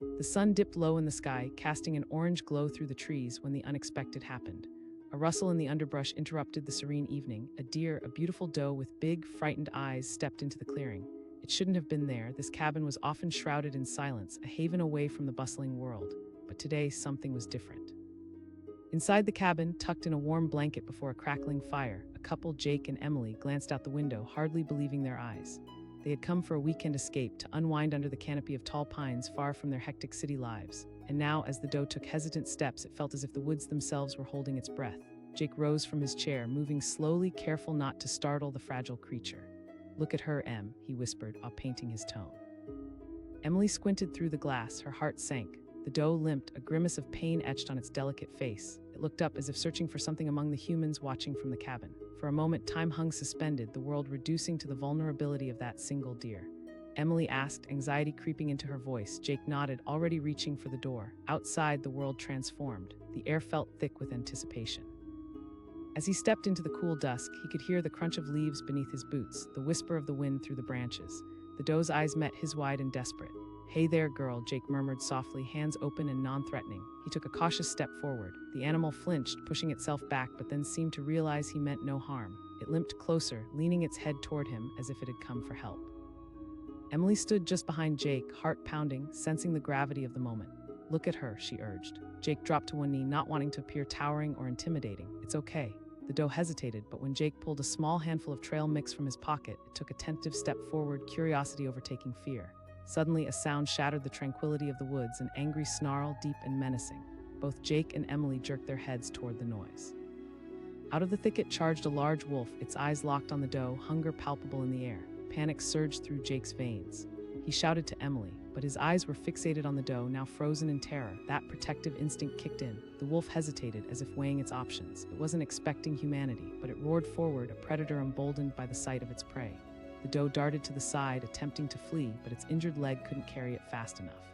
The sun dipped low in the sky, casting an orange glow through the trees when the unexpected happened. A rustle in the underbrush interrupted the serene evening. A deer, a beautiful doe with big, frightened eyes, stepped into the clearing. It shouldn't have been there. This cabin was often shrouded in silence, a haven away from the bustling world. But today, something was different. Inside the cabin, tucked in a warm blanket before a crackling fire, a couple, Jake and Emily, glanced out the window, hardly believing their eyes. They had come for a weekend escape to unwind under the canopy of tall pines far from their hectic city lives. And now, as the doe took hesitant steps, it felt as if the woods themselves were holding its breath. Jake rose from his chair, moving slowly, careful not to startle the fragile creature. "Look at her, Em," he whispered, painting his tone. Emily squinted through the glass, her heart sank. The doe limped, a grimace of pain etched on its delicate face. It looked up as if searching for something among the humans watching from the cabin. For a moment, time hung suspended, the world reducing to the vulnerability of that single deer. Emily asked, anxiety creeping into her voice. Jake nodded, already reaching for the door. Outside, the world transformed. The air felt thick with anticipation. As he stepped into the cool dusk, he could hear the crunch of leaves beneath his boots, the whisper of the wind through the branches. The doe's eyes met his wide and desperate. "Hey there, girl," Jake murmured softly, hands open and non-threatening. He took a cautious step forward. The animal flinched, pushing itself back, but then seemed to realize he meant no harm. It limped closer, leaning its head toward him as if it had come for help. Emily stood just behind Jake, heart pounding, sensing the gravity of the moment. "Look at her," she urged. Jake dropped to one knee, not wanting to appear towering or intimidating. "It's okay." The doe hesitated, but when Jake pulled a small handful of trail mix from his pocket, it took a tentative step forward, curiosity overtaking fear. Suddenly, a sound shattered the tranquility of the woods, an angry snarl, deep and menacing. Both Jake and Emily jerked their heads toward the noise. Out of the thicket charged a large wolf, its eyes locked on the doe, hunger palpable in the air. Panic surged through Jake's veins. He shouted to Emily, but his eyes were fixated on the doe, now frozen in terror. That protective instinct kicked in. The wolf hesitated, as if weighing its options. It wasn't expecting humanity, but it roared forward, a predator emboldened by the sight of its prey. The doe darted to the side, attempting to flee, but its injured leg couldn't carry it fast enough.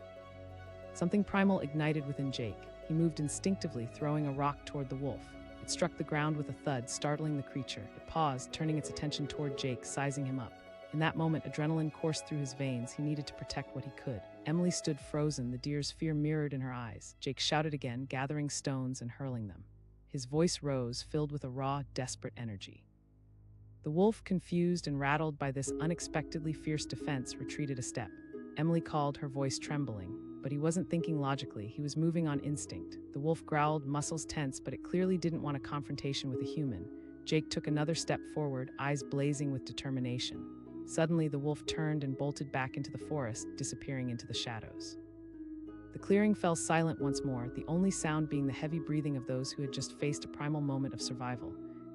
Something primal ignited within Jake. He moved instinctively, throwing a rock toward the wolf. It struck the ground with a thud, startling the creature. It paused, turning its attention toward Jake, sizing him up. In that moment, adrenaline coursed through his veins. He needed to protect what he could. Emily stood frozen, the deer's fear mirrored in her eyes. Jake shouted again, gathering stones and hurling them. His voice rose, filled with a raw, desperate energy. The wolf, confused and rattled by this unexpectedly fierce defense, retreated a step. Emily called, her voice trembling. But he wasn't thinking logically, he was moving on instinct. The wolf growled, muscles tense, but it clearly didn't want a confrontation with a human. Jake took another step forward, eyes blazing with determination. Suddenly, the wolf turned and bolted back into the forest, disappearing into the shadows. The clearing fell silent once more, the only sound being the heavy breathing of those who had just faced a primal moment of survival.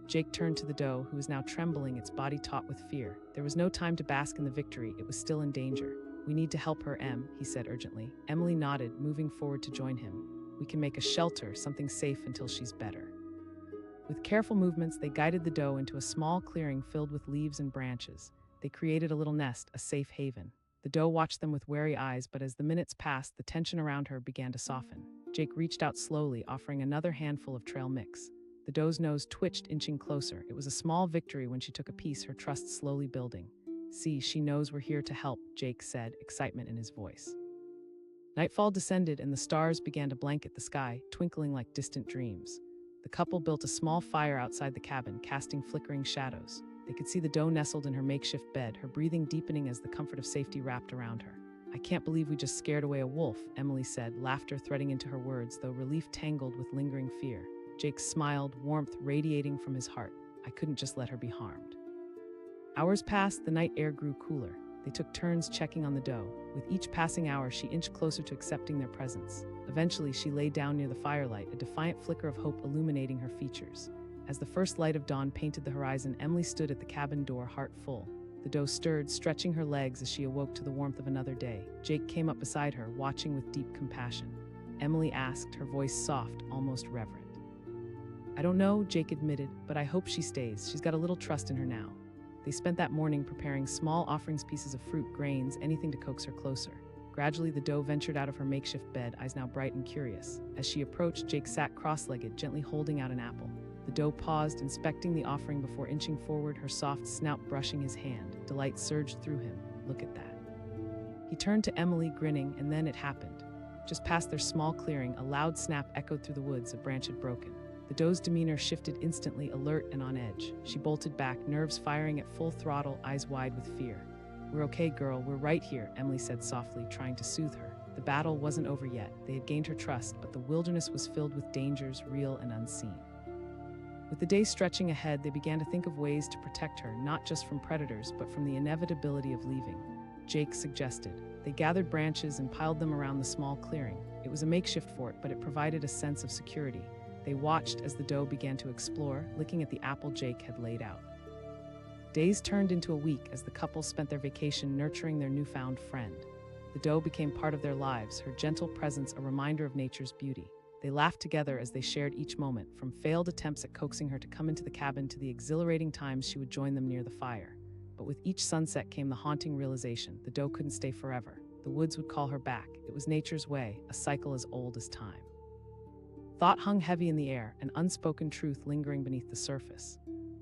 Jake turned to the doe, who was now trembling, its body taut with fear. There was no time to bask in the victory, it was still in danger. "We need to help her, Em," he said urgently. Emily nodded, moving forward to join him. "We can make a shelter, something safe until she's better." With careful movements, they guided the doe into a small clearing filled with leaves and branches. They created a little nest, a safe haven. The doe watched them with wary eyes, but as the minutes passed, the tension around her began to soften. Jake reached out slowly, offering another handful of trail mix. The doe's nose twitched, inching closer. It was a small victory when she took a piece, her trust slowly building. "See, she knows we're here to help," Jake said, excitement in his voice. Nightfall descended and the stars began to blanket the sky, twinkling like distant dreams. The couple built a small fire outside the cabin, casting flickering shadows. They could see the doe nestled in her makeshift bed, her breathing deepening as the comfort of safety wrapped around her. "I can't believe we just scared away a wolf," Emily said, laughter threading into her words, though relief tangled with lingering fear. Jake smiled, warmth radiating from his heart. "I couldn't just let her be harmed." Hours passed, the night air grew cooler. They took turns checking on the doe. With each passing hour, she inched closer to accepting their presence. Eventually, she lay down near the firelight, a defiant flicker of hope illuminating her features. As the first light of dawn painted the horizon, Emily stood at the cabin door, heart full. The doe stirred, stretching her legs as she awoke to the warmth of another day. Jake came up beside her, watching with deep compassion. Emily asked, her voice soft, almost reverent. "I don't know," Jake admitted, "but I hope she stays. She's got a little trust in her now." They spent that morning preparing small offerings, pieces of fruit, grains, anything to coax her closer. Gradually, the doe ventured out of her makeshift bed, eyes now bright and curious. As she approached, Jake sat cross-legged, gently holding out an apple. The doe paused, inspecting the offering before inching forward, her soft snout brushing his hand. Delight surged through him. "Look at that." He turned to Emily, grinning, and then it happened. Just past their small clearing, a loud snap echoed through the woods. A branch had broken. The doe's demeanor shifted instantly, alert and on edge. She bolted back, nerves firing at full throttle, eyes wide with fear. "We're okay, girl. We're right here," Emily said softly, trying to soothe her. The battle wasn't over yet. They had gained her trust, but the wilderness was filled with dangers, real and unseen. With the day stretching ahead, they began to think of ways to protect her, not just from predators, but from the inevitability of leaving. Jake suggested. They gathered branches and piled them around the small clearing. It was a makeshift fort, but it provided a sense of security. They watched as the doe began to explore, licking at the apple Jake had laid out. Days turned into a week as the couple spent their vacation nurturing their newfound friend. The doe became part of their lives, her gentle presence a reminder of nature's beauty. They laughed together as they shared each moment, from failed attempts at coaxing her to come into the cabin to the exhilarating times she would join them near the fire. But with each sunset came the haunting realization: the doe couldn't stay forever. The woods would call her back. It was nature's way, a cycle as old as time. Thought hung heavy in the air, an unspoken truth lingering beneath the surface.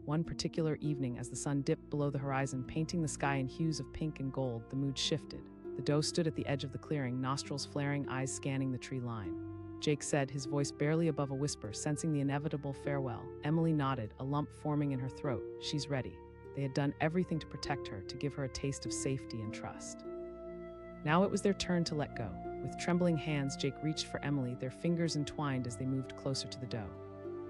One particular evening, as the sun dipped below the horizon, painting the sky in hues of pink and gold, the mood shifted. The doe stood at the edge of the clearing, nostrils flaring, eyes scanning the tree line. Jake said, his voice barely above a whisper, sensing the inevitable farewell. Emily nodded, a lump forming in her throat. She's ready. They had done everything to protect her, to give her a taste of safety and trust. Now it was their turn to let go. With trembling hands, Jake reached for Emily, their fingers entwined as they moved closer to the doe.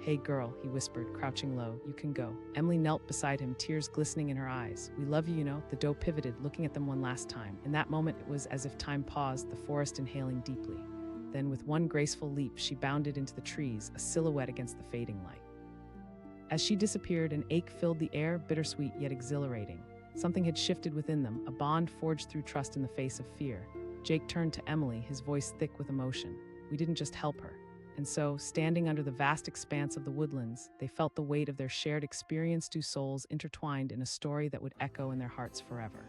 "Hey girl," he whispered, crouching low, "you can go." Emily knelt beside him, tears glistening in her eyes. "We love you, you know." The doe pivoted, looking at them one last time. In that moment, it was as if time paused, the forest inhaling deeply. Then, with one graceful leap, she bounded into the trees, a silhouette against the fading light. As she disappeared, an ache filled the air, bittersweet yet exhilarating. Something had shifted within them, a bond forged through trust in the face of fear. Jake turned to Emily, his voice thick with emotion. "We didn't just help her." And so, standing under the vast expanse of the woodlands, they felt the weight of their shared experience, two souls intertwined in a story that would echo in their hearts forever.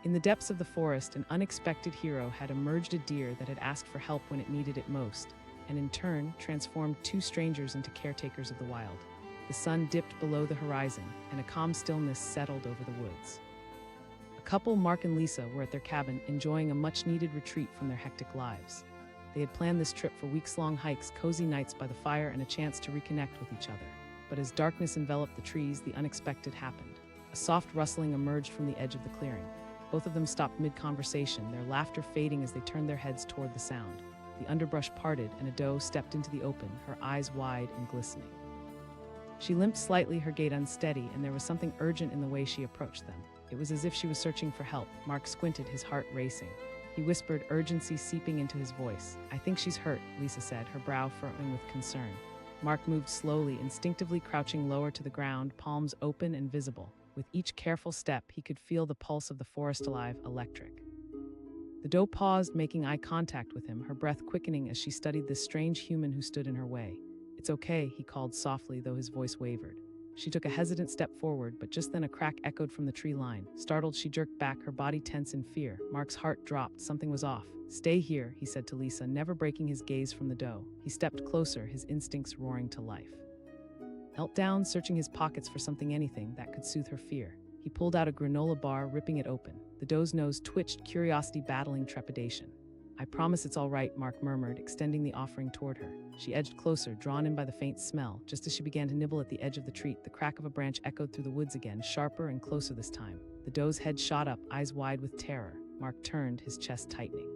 In the depths of the forest, an unexpected hero had emerged, a deer that had asked for help when it needed it most, and in turn transformed two strangers into caretakers of the wild. The sun dipped below the horizon, and a calm stillness settled over the woods. A couple, Mark and Lisa, were at their cabin, enjoying a much-needed retreat from their hectic lives. They had planned this trip for weeks-long hikes, cozy nights by the fire, and a chance to reconnect with each other. But as darkness enveloped the trees, the unexpected happened. A soft rustling emerged from the edge of the clearing. Both of them stopped mid-conversation, their laughter fading as they turned their heads toward the sound. The underbrush parted, and a doe stepped into the open, her eyes wide and glistening. She limped slightly, her gait unsteady, and there was something urgent in the way she approached them. It was as if she was searching for help. Mark squinted, his heart racing. He whispered, urgency seeping into his voice. "I think she's hurt," Lisa said, her brow furrowing with concern. Mark moved slowly, instinctively crouching lower to the ground, palms open and visible. With each careful step, he could feel the pulse of the forest alive, electric. The doe paused, making eye contact with him, her breath quickening as she studied this strange human who stood in her way. "It's okay," he called softly, though his voice wavered. She took a hesitant step forward, but just then a crack echoed from the tree line. Startled, she jerked back, her body tense in fear. Mark's heart dropped. Something was off. "Stay here," he said to Lisa, never breaking his gaze from the doe. He stepped closer, his instincts roaring to life. Knelt down, searching his pockets for something, anything that could soothe her fear. He pulled out a granola bar, ripping it open. The doe's nose twitched, curiosity battling trepidation. "I promise it's all right," Mark murmured, extending the offering toward her. She edged closer, drawn in by the faint smell. Just as she began to nibble at the edge of the treat, the crack of a branch echoed through the woods again, sharper and closer this time. The doe's head shot up, eyes wide with terror. Mark turned, his chest tightening.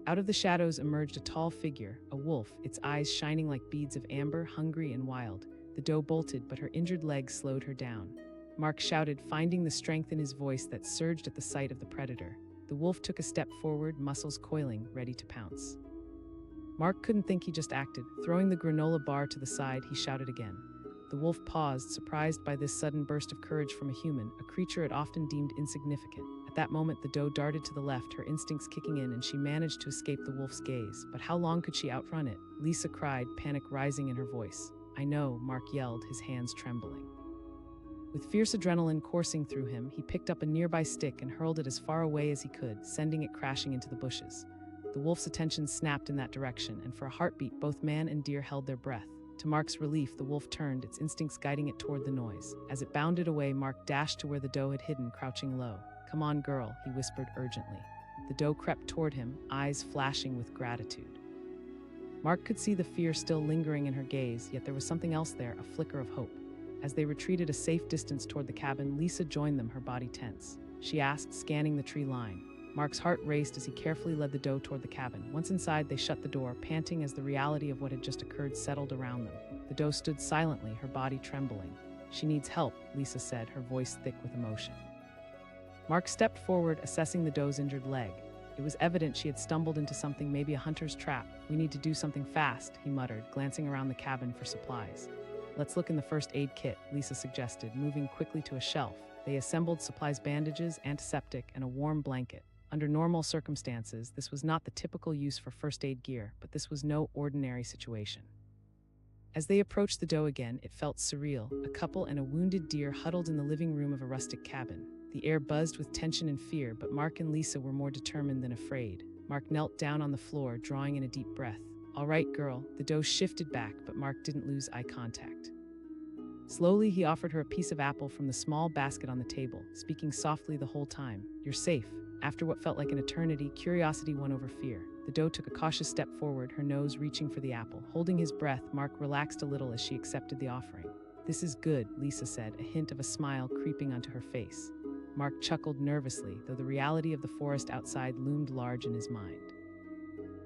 Out of the shadows emerged a tall figure, a wolf, its eyes shining like beads of amber, hungry and wild. The doe bolted, but her injured legs slowed her down. Mark shouted, finding the strength in his voice that surged at the sight of the predator. The wolf took a step forward, muscles coiling, ready to pounce. Mark couldn't think, he just acted. Throwing the granola bar to the side, he shouted again. The wolf paused, surprised by this sudden burst of courage from a human, a creature it often deemed insignificant. At that moment, the doe darted to the left, her instincts kicking in, and she managed to escape the wolf's gaze. But how long could she outrun it? Lisa cried, panic rising in her voice. "I know," Mark yelled, his hands trembling. With fierce adrenaline coursing through him, he picked up a nearby stick and hurled it as far away as he could, sending it crashing into the bushes. The wolf's attention snapped in that direction, and for a heartbeat, both man and deer held their breath. To Mark's relief, the wolf turned, its instincts guiding it toward the noise. As it bounded away, Mark dashed to where the doe had hidden, crouching low. "Come on, girl," he whispered urgently. The the doe crept toward him, eyes flashing with gratitude. Mark could see the fear still lingering in her gaze, yet there was something else there, a flicker of hope. As they retreated a safe distance toward the cabin, Lisa joined them, her body tense. She asked, scanning the tree line. Mark's heart raced as he carefully led the doe toward the cabin. Once inside, they shut the door, panting as the reality of what had just occurred settled around them. The doe stood silently, her body trembling. "She needs help," Lisa said, her voice thick with emotion. Mark stepped forward, assessing the doe's injured leg. It was evident she had stumbled into something, maybe a hunter's trap. "We need to do something fast," he muttered, glancing around the cabin for supplies. "Let's look in the first aid kit," Lisa suggested, moving quickly to a shelf. They assembled supplies: bandages, antiseptic, and a warm blanket. Under normal circumstances, this was not the typical use for first aid gear, but this was no ordinary situation. As they approached the doe again, it felt surreal. A couple and a wounded deer huddled in the living room of a rustic cabin. The air buzzed with tension and fear, but Mark and Lisa were more determined than afraid. Mark knelt down on the floor, drawing in a deep breath. "All right, girl." The doe shifted back, but Mark didn't lose eye contact. Slowly, he offered her a piece of apple from the small basket on the table, speaking softly the whole time. "You're safe." After what felt like an eternity, curiosity won over fear. The doe took a cautious step forward, her nose reaching for the apple. Holding his breath, Mark relaxed a little as she accepted the offering. "This is good," Lisa said, a hint of a smile creeping onto her face. Mark chuckled nervously, though the reality of the forest outside loomed large in his mind.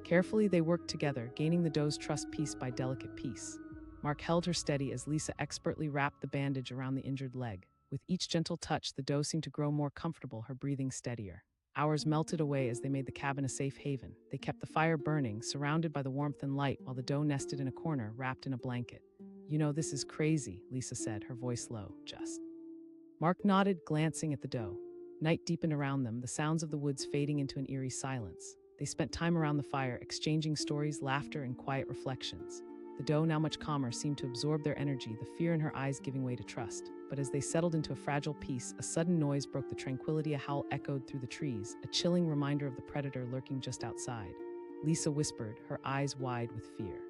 Carefully, they worked together, gaining the doe's trust piece by delicate piece. Mark held her steady as Lisa expertly wrapped the bandage around the injured leg. With each gentle touch, the doe seemed to grow more comfortable, her breathing steadier. Hours melted away as they made the cabin a safe haven. They kept the fire burning, surrounded by the warmth and light, while the doe nested in a corner, wrapped in a blanket. "You know, this is crazy," Lisa said, her voice low. "Just." Mark nodded, glancing at the doe. Night deepened around them, the sounds of the woods fading into an eerie silence. They spent time around the fire, exchanging stories, laughter, and quiet reflections. The doe, now much calmer, seemed to absorb their energy, the fear in her eyes giving way to trust. But as they settled into a fragile peace, a sudden noise broke the tranquility. A howl echoed through the trees, a chilling reminder of the predator lurking just outside. Lisa whispered, her eyes wide with fear.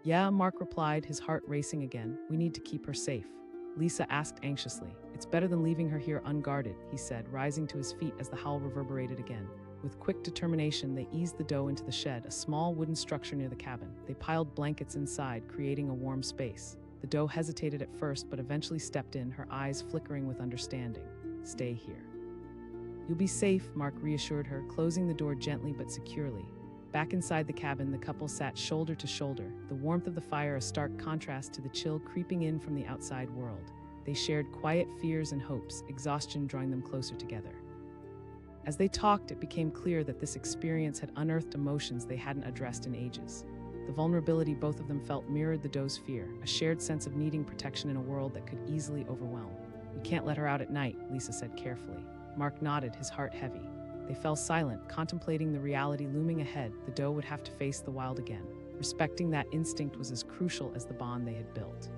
"Yeah," Mark replied, his heart racing again. "We need to keep her safe." Lisa asked anxiously. "It's better than leaving her here unguarded," he said, rising to his feet as the howl reverberated again. With quick determination, they eased the doe into the shed, a small wooden structure near the cabin. They piled blankets inside, creating a warm space. The doe hesitated at first, but eventually stepped in, her eyes flickering with understanding. "Stay here." "You'll be safe," Mark reassured her, closing the door gently but securely. Back inside the cabin, the couple sat shoulder to shoulder, the warmth of the fire a stark contrast to the chill creeping in from the outside world. They shared quiet fears and hopes, exhaustion drawing them closer together. As they talked, it became clear that this experience had unearthed emotions they hadn't addressed in ages. The vulnerability both of them felt mirrored the doe's fear, a shared sense of needing protection in a world that could easily overwhelm. "We can't let her out at night," Lisa said carefully. Mark nodded, his heart heavy. They fell silent, contemplating the reality looming ahead. The doe would have to face the wild again. Respecting that instinct was as crucial as the bond they had built.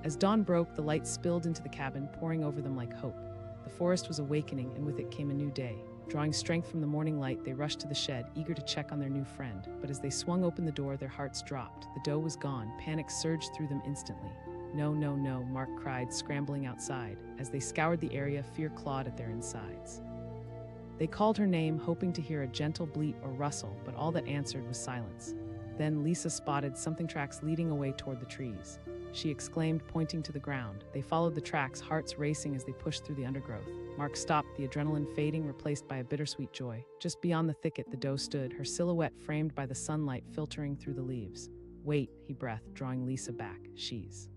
As dawn broke, the light spilled into the cabin, pouring over them like hope. The forest was awakening, and with it came a new day. Drawing strength from the morning light, they rushed to the shed, eager to check on their new friend. But as they swung open the door, their hearts dropped. The doe was gone. Panic surged through them instantly. "No, no, no," Mark cried, scrambling outside. As they scoured the area, fear clawed at their insides. They called her name, hoping to hear a gentle bleat or rustle, but all that answered was silence. Then Lisa spotted something, tracks leading away toward the trees. She exclaimed, pointing to the ground. They followed the tracks, hearts racing as they pushed through the undergrowth. Mark stopped, the adrenaline fading, replaced by a bittersweet joy. Just beyond the thicket, the doe stood, her silhouette framed by the sunlight filtering through the leaves. "Wait," he breathed, drawing Lisa back. "She's..."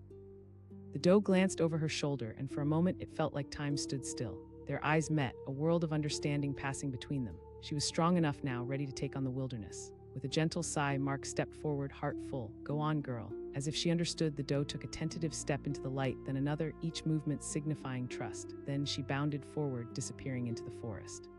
The doe glanced over her shoulder, and for a moment it felt like time stood still. Their eyes met, a world of understanding passing between them. She was strong enough now, ready to take on the wilderness. With a gentle sigh, Mark stepped forward, heart full. "Go on, girl." As if she understood, the doe took a tentative step into the light, then another, each movement signifying trust. Then she bounded forward, disappearing into the forest.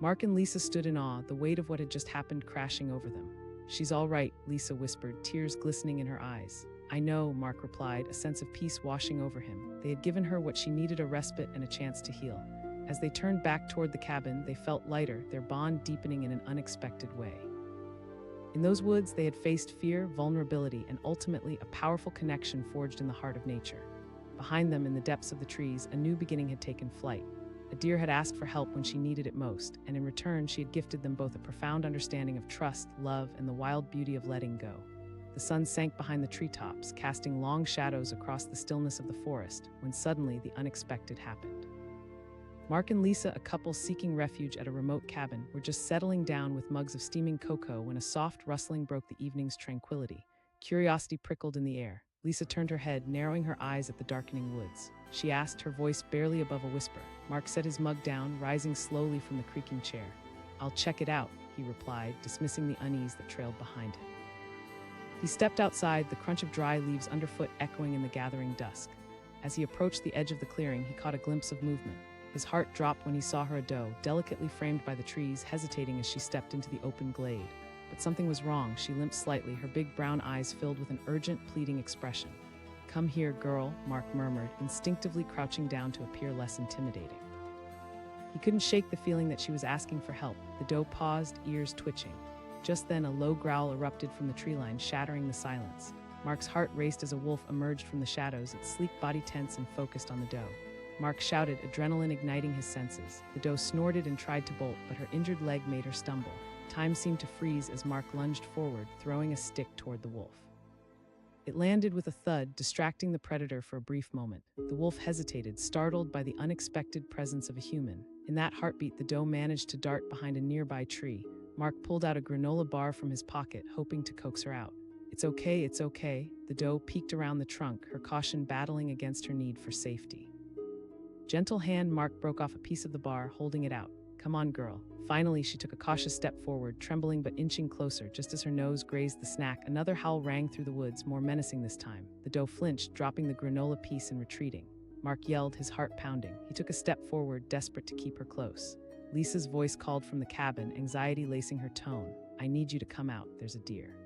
Mark and Lisa stood in awe, the weight of what had just happened crashing over them. "She's all right," Lisa whispered, tears glistening in her eyes. "I know," Mark replied, a sense of peace washing over him. They had given her what she needed, a respite and a chance to heal. As they turned back toward the cabin, they felt lighter, their bond deepening in an unexpected way. In those woods, they had faced fear, vulnerability, and ultimately a powerful connection forged in the heart of nature. Behind them, in the depths of the trees, a new beginning had taken flight. A deer had asked for help when she needed it most, and in return she had gifted them both a profound understanding of trust, love, and the wild beauty of letting go. The sun sank behind the treetops, casting long shadows across the stillness of the forest, when suddenly the unexpected happened. Mark and Lisa, a couple seeking refuge at a remote cabin, were just settling down with mugs of steaming cocoa when a soft rustling broke the evening's tranquility. Curiosity prickled in the air. Lisa turned her head, narrowing her eyes at the darkening woods. She asked, her voice barely above a whisper. Mark set his mug down, rising slowly from the creaking chair. "I'll check it out," he replied, dismissing the unease that trailed behind him. He stepped outside, the crunch of dry leaves underfoot echoing in the gathering dusk. As he approached the edge of the clearing, he caught a glimpse of movement. His heart dropped when he saw her, a doe, delicately framed by the trees, hesitating as she stepped into the open glade. But something was wrong. She limped slightly, her big brown eyes filled with an urgent, pleading expression. "Come here, girl," Mark murmured, instinctively crouching down to appear less intimidating. He couldn't shake the feeling that she was asking for help. The doe paused, ears twitching. Just then, a low growl erupted from the tree line, shattering the silence. Mark's heart raced as a wolf emerged from the shadows, its sleek body tense and focused on the doe. Mark shouted, adrenaline igniting his senses. The doe snorted and tried to bolt, but her injured leg made her stumble. Time seemed to freeze as Mark lunged forward, throwing a stick toward the wolf. It landed with a thud, distracting the predator for a brief moment. The wolf hesitated, startled by the unexpected presence of a human. In that heartbeat, the doe managed to dart behind a nearby tree. Mark pulled out a granola bar from his pocket, hoping to coax her out. It's okay," the doe peeked around the trunk, her caution battling against her need for safety. Gentle hand, Mark broke off a piece of the bar, holding it out. "Come on, girl." Finally, she took a cautious step forward, trembling but inching closer. Just as her nose grazed the snack, another howl rang through the woods, more menacing this time. The doe flinched, dropping the granola piece and retreating. Mark yelled, his heart pounding. He took a step forward, desperate to keep her close. Lisa's voice called from the cabin, anxiety lacing her tone. "I need you to come out, there's a deer."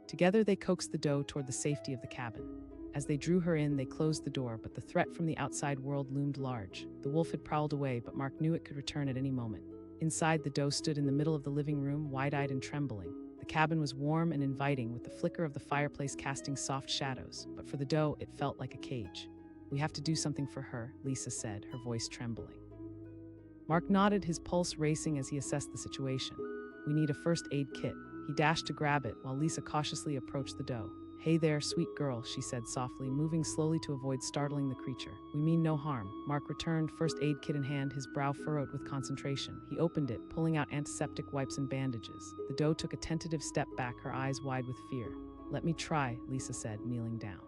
Together, they coaxed the doe toward the safety of the cabin. As they drew her in, they closed the door, but the threat from the outside world loomed large. The wolf had prowled away, but Mark knew it could return at any moment. Inside, the doe stood in the middle of the living room, wide-eyed and trembling. The cabin was warm and inviting, with the flicker of the fireplace casting soft shadows, but for the doe, it felt like a cage. "We have to do something for her," Lisa said, her voice trembling. Mark nodded, his pulse racing as he assessed the situation. "We need a first aid kit." He dashed to grab it, while Lisa cautiously approached the doe. "Hey there, sweet girl," she said softly, moving slowly to avoid startling the creature. "We mean no harm." Mark returned, first aid kit in hand, his brow furrowed with concentration. He opened it, pulling out antiseptic wipes and bandages. The doe took a tentative step back, her eyes wide with fear. "Let me try," Lisa said, kneeling down.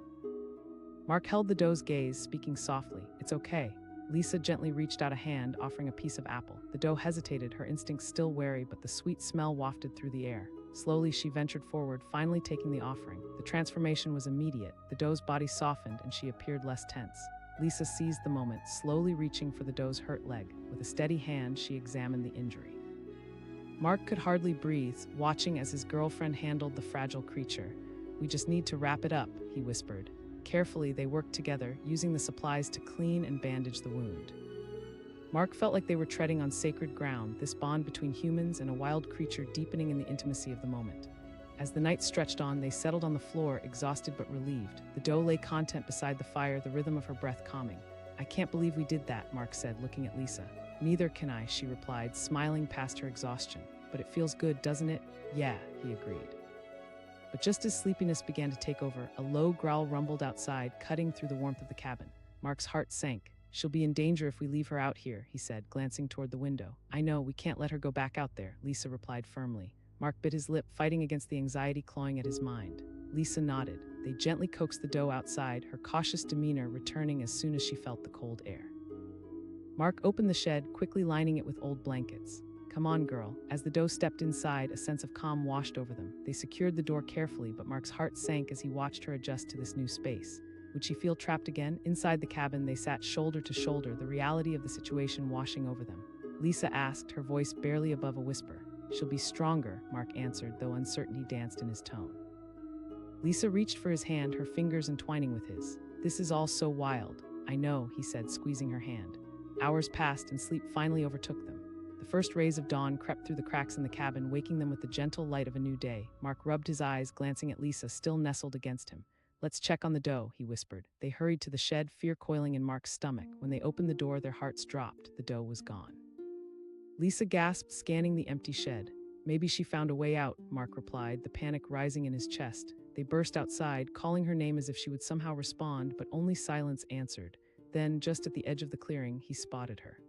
Mark held the doe's gaze, speaking softly. "It's okay." Lisa gently reached out a hand, offering a piece of apple. The doe hesitated, her instincts still wary, but the sweet smell wafted through the air. Slowly, she ventured forward, finally taking the offering. The transformation was immediate. The doe's body softened, and she appeared less tense. Lisa seized the moment, slowly reaching for the doe's hurt leg. With a steady hand, she examined the injury. Mark could hardly breathe, watching as his girlfriend handled the fragile creature. "We just need to wrap it up," he whispered. Carefully, they worked together, using the supplies to clean and bandage the wound. Mark felt like they were treading on sacred ground, this bond between humans and a wild creature deepening in the intimacy of the moment. As the night stretched on, they settled on the floor, exhausted but relieved. The doe lay content beside the fire, the rhythm of her breath calming. "I can't believe we did that," Mark said, looking at Lisa. "Neither can I," she replied, smiling past her exhaustion. "But it feels good, doesn't it?" "Yeah," he agreed. But just as sleepiness began to take over, a low growl rumbled outside, cutting through the warmth of the cabin. Mark's heart sank. "She'll be in danger if we leave her out here," he said, glancing toward the window. "I know, we can't let her go back out there," Lisa replied firmly. Mark bit his lip, fighting against the anxiety clawing at his mind. Lisa nodded. They gently coaxed the doe outside, her cautious demeanor returning as soon as she felt the cold air. Mark opened the shed, quickly lining it with old blankets. "Come on, girl." As the doe stepped inside, a sense of calm washed over them. They secured the door carefully, but Mark's heart sank as he watched her adjust to this new space. Would she feel trapped again? Inside the cabin, they sat shoulder to shoulder, the reality of the situation washing over them. Lisa asked, her voice barely above a whisper. "She'll be stronger," Mark answered, though uncertainty danced in his tone. Lisa reached for his hand, her fingers entwining with his. "This is all so wild." "I know," he said, squeezing her hand. Hours passed and sleep finally overtook them. The first rays of dawn crept through the cracks in the cabin, waking them with the gentle light of a new day. Mark rubbed his eyes, glancing at Lisa, still nestled against him. "Let's check on the dough," he whispered. They hurried to the shed, fear coiling in Mark's stomach. When they opened the door, their hearts dropped. The dough was gone. Lisa gasped, scanning the empty shed. "Maybe she found a way out," Mark replied, the panic rising in his chest. They burst outside, calling her name as if she would somehow respond, but only silence answered. Then, just at the edge of the clearing, he spotted her.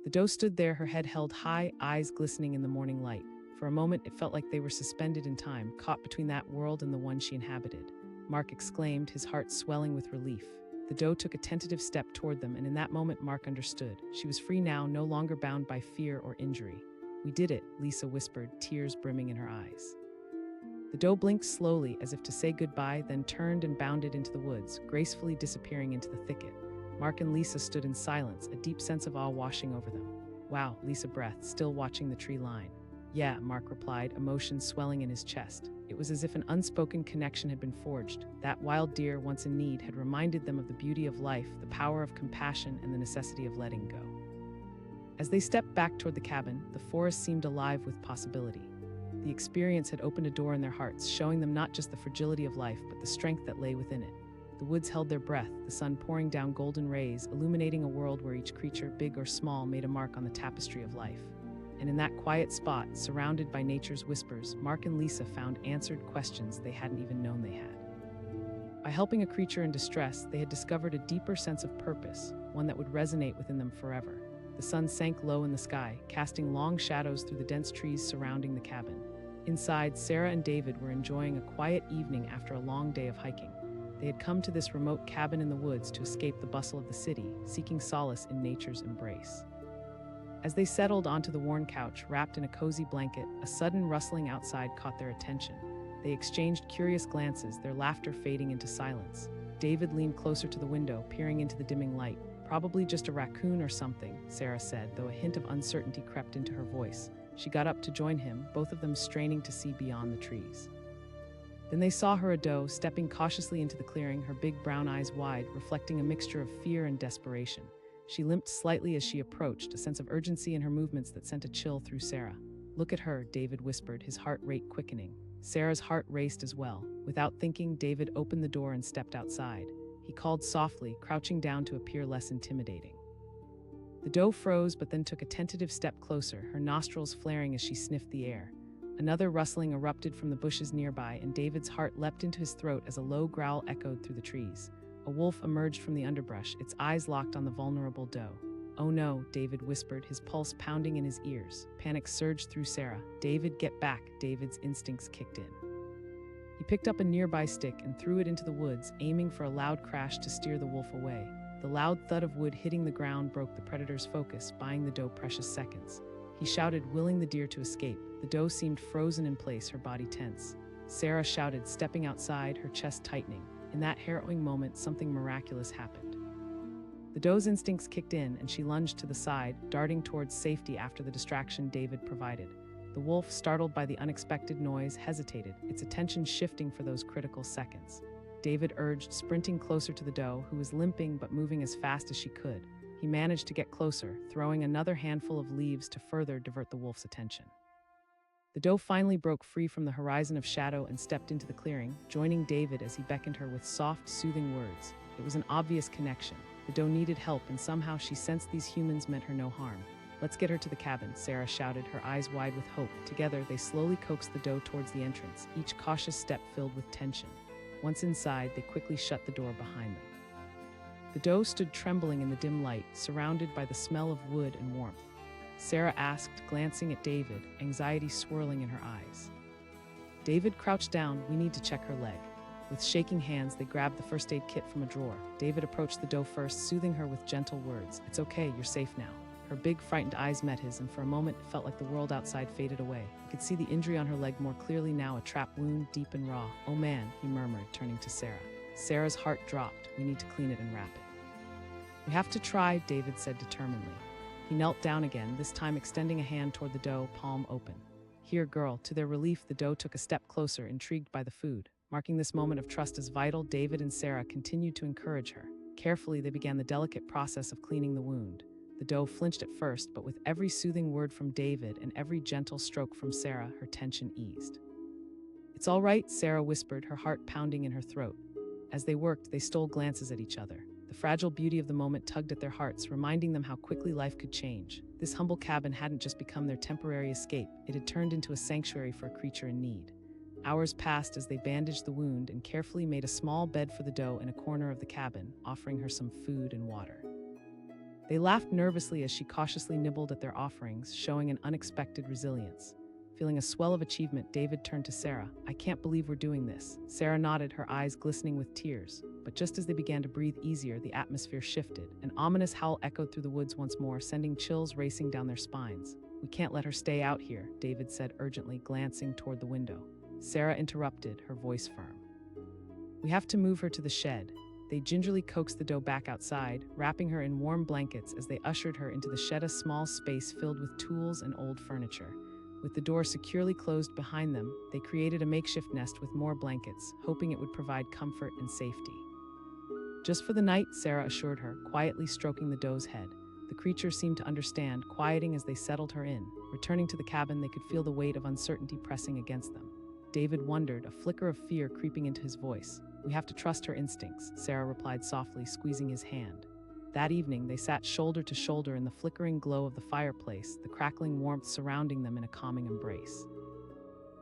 The doe stood there, her head held high, eyes glistening in the morning light. For a moment, it felt like they were suspended in time, caught between that world and the one she inhabited. Mark exclaimed, his heart swelling with relief. The doe took a tentative step toward them, and in that moment Mark understood. She was free now, no longer bound by fear or injury. "We did it," Lisa whispered, tears brimming in her eyes. The doe blinked slowly, as if to say goodbye, then turned and bounded into the woods, gracefully disappearing into the thicket. Mark and Lisa stood in silence, a deep sense of awe washing over them. "Wow," Lisa breathed, still watching the tree line. "Yeah," Mark replied, emotion swelling in his chest. It was as if an unspoken connection had been forged. That wild deer, once in need, had reminded them of the beauty of life, the power of compassion, and the necessity of letting go. As they stepped back toward the cabin, the forest seemed alive with possibility. The experience had opened a door in their hearts, showing them not just the fragility of life, but the strength that lay within it. The woods held their breath, the sun pouring down golden rays, illuminating a world where each creature, big or small, made a mark on the tapestry of life. And in that quiet spot, surrounded by nature's whispers, Mark and Lisa found answered questions they hadn't even known they had. By helping a creature in distress, they had discovered a deeper sense of purpose, one that would resonate within them forever. The sun sank low in the sky, casting long shadows through the dense trees surrounding the cabin. Inside, Sarah and David were enjoying a quiet evening after a long day of hiking. They had come to this remote cabin in the woods to escape the bustle of the city, seeking solace in nature's embrace. As they settled onto the worn couch, wrapped in a cozy blanket, a sudden rustling outside caught their attention. They exchanged curious glances, their laughter fading into silence. David leaned closer to the window, peering into the dimming light. "Probably just a raccoon or something," Sarah said, though a hint of uncertainty crept into her voice. She got up to join him, both of them straining to see beyond the trees. Then they saw her, a doe, stepping cautiously into the clearing, her big brown eyes wide, reflecting a mixture of fear and desperation. She limped slightly as she approached, a sense of urgency in her movements that sent a chill through Sarah. "Look at her," David whispered, his heart rate quickening. Sarah's heart raced as well. Without thinking, David opened the door and stepped outside. He called softly, crouching down to appear less intimidating. The doe froze, but then took a tentative step closer, her nostrils flaring as she sniffed the air. Another rustling erupted from the bushes nearby, and David's heart leapt into his throat as a low growl echoed through the trees. A wolf emerged from the underbrush, its eyes locked on the vulnerable doe. "Oh no," David whispered, his pulse pounding in his ears. Panic surged through Sarah. "David, get back!" David's instincts kicked in. He picked up a nearby stick and threw it into the woods, aiming for a loud crash to steer the wolf away. The loud thud of wood hitting the ground broke the predator's focus, buying the doe precious seconds. He shouted, willing the deer to escape. The doe seemed frozen in place, her body tense. Sarah shouted, stepping outside, her chest tightening. In that harrowing moment, something miraculous happened. The doe's instincts kicked in, and she lunged to the side, darting towards safety after the distraction David provided. The wolf, startled by the unexpected noise, hesitated, its attention shifting for those critical seconds. David urged, sprinting closer to the doe, who was limping but moving as fast as she could. He managed to get closer, throwing another handful of leaves to further divert the wolf's attention. The doe finally broke free from the horizon of shadow and stepped into the clearing, joining David as he beckoned her with soft, soothing words. It was an obvious connection. The doe needed help, and somehow she sensed these humans meant her no harm. "Let's get her to the cabin," Sarah shouted, her eyes wide with hope. Together, they slowly coaxed the doe towards the entrance, each cautious step filled with tension. Once inside, they quickly shut the door behind them. The doe stood trembling in the dim light, surrounded by the smell of wood and warmth. Sarah asked, glancing at David, anxiety swirling in her eyes. David crouched down. "We need to check her leg." With shaking hands, they grabbed the first aid kit from a drawer. David approached the doe first, soothing her with gentle words. "It's okay, you're safe now." Her big, frightened eyes met his, and for a moment it felt like the world outside faded away. He could see the injury on her leg more clearly now, a trap wound, deep and raw. "Oh man," he murmured, turning to Sarah. Sarah's heart dropped. "We need to clean it and wrap it." "We have to try," David said determinedly. He knelt down again, this time extending a hand toward the doe, palm open. "Here, girl." To their relief, the doe took a step closer, intrigued by the food. Marking this moment of trust as vital, David and Sarah continued to encourage her. Carefully, they began the delicate process of cleaning the wound. The doe flinched at first, but with every soothing word from David and every gentle stroke from Sarah, her tension eased. "It's all right," Sarah whispered, her heart pounding in her throat. As they worked, they stole glances at each other. The fragile beauty of the moment tugged at their hearts, reminding them how quickly life could change. This humble cabin hadn't just become their temporary escape, it had turned into a sanctuary for a creature in need. Hours passed as they bandaged the wound and carefully made a small bed for the doe in a corner of the cabin, offering her some food and water. They laughed nervously as she cautiously nibbled at their offerings, showing an unexpected resilience. Feeling a swell of achievement, David turned to Sarah. "I can't believe we're doing this." Sarah nodded, her eyes glistening with tears. But just as they began to breathe easier, the atmosphere shifted. An ominous howl echoed through the woods once more, sending chills racing down their spines. "We can't let her stay out here," David said urgently, glancing toward the window. Sarah interrupted, her voice firm. "We have to move her to the shed." They gingerly coaxed the doe back outside, wrapping her in warm blankets as they ushered her into the shed, a small space filled with tools and old furniture. With the door securely closed behind them, they created a makeshift nest with more blankets, hoping it would provide comfort and safety. "Just for the night," Sarah assured her, quietly stroking the doe's head. The creature seemed to understand, quieting as they settled her in. Returning to the cabin, they could feel the weight of uncertainty pressing against them. David wondered, a flicker of fear creeping into his voice. "We have to trust her instincts," Sarah replied softly, squeezing his hand. That evening, they sat shoulder to shoulder in the flickering glow of the fireplace, the crackling warmth surrounding them in a calming embrace.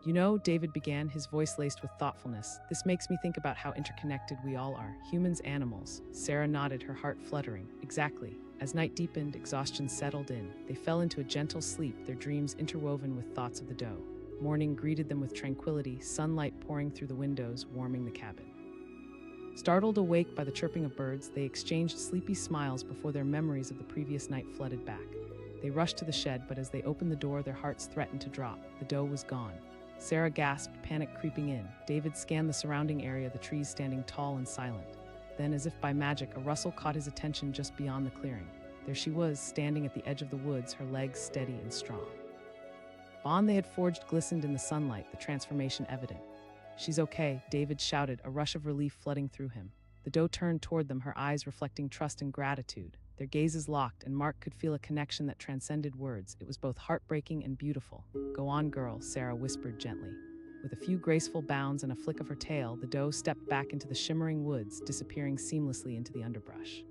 "You know," David began, his voice laced with thoughtfulness, "this makes me think about how interconnected we all are, humans, animals." Sarah nodded, her heart fluttering. "Exactly." As night deepened, exhaustion settled in. They fell into a gentle sleep, their dreams interwoven with thoughts of the doe. Morning greeted them with tranquility, sunlight pouring through the windows, warming the cabin. Startled awake by the chirping of birds, they exchanged sleepy smiles before their memories of the previous night flooded back. They rushed to the shed, but as they opened the door, their hearts threatened to drop. The doe was gone. Sarah gasped, panic creeping in. David scanned the surrounding area, the trees standing tall and silent. Then, as if by magic, a rustle caught his attention just beyond the clearing. There she was, standing at the edge of the woods, her legs steady and strong. The bond they had forged glistened in the sunlight, the transformation evident. "She's okay," David shouted, a rush of relief flooding through him. The doe turned toward them, her eyes reflecting trust and gratitude. Their gazes locked, and Mark could feel a connection that transcended words. It was both heartbreaking and beautiful. "Go on, girl," Sarah whispered gently. With a few graceful bounds and a flick of her tail, the doe stepped back into the shimmering woods, disappearing seamlessly into the underbrush.